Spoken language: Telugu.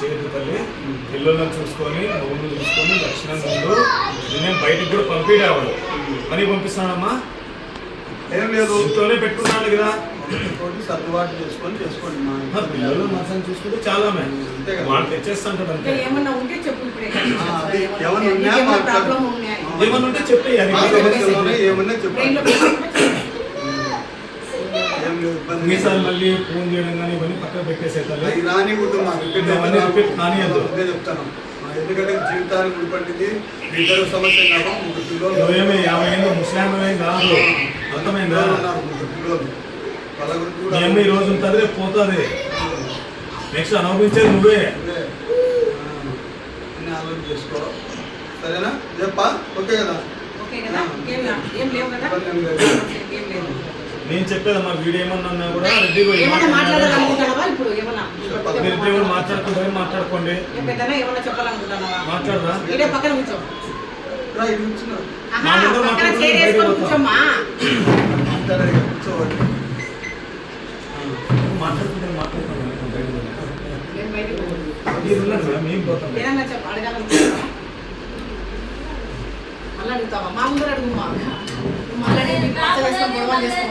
చేయొద్దు తల్లి. పిల్లలను చూసుకొని మొగుళ్ళు చూసుకొని లక్షణంగా ఉండు. నేను బయటికి కూడా పంపించాడు పని పంపిస్తానమ్మా. ఏం లేదు, ఇంట్లోనే పెట్టుకున్నాను కదా. సర్దుబాటు చేసుకోండి. మా పిల్లలు మనసుని చూసుకుంటే చాలా వాళ్ళు తెచ్చేస్తాను కదా. ఏమన్నా ఉంటే చెప్పు. ఏమన్నా ఉంటే చెప్పేయాలి. ఏమన్నా చెప్పండి. మీసాలు మళ్ళీ ఫోన్ చేయడం కానీ ఇవన్నీ పక్కన పెట్టేసేయాలి. రాని కానీ చెప్తాను. ఎందుకంటే జీవితానికి ముడిపడింది ఇతర సమస్య కాదు. 50 ఏళ్ళు ముస్లాంలు కాదు. అర్థమైందా? ఏమి ఈ రోజు ఉంటుంది, రేపు పోతుంది. నెక్స్ట్ అనుభవించేది నువ్వే. ఆలోచన చేసుకో. సరేనా? చెప్పా? ఓకే కదా? నేను చెప్పేదమ్మా. వీడియో ఏమన్నా కూడా రెడ్డి మాట్లాడుకుంటే మాట్లాడుకోండి. మాట్లాడరా? మాట్లాడుకుంటే మేము పోతాం. అడుగుతావా? మా ముందర అడుగుమా. మాట్లాడతాను.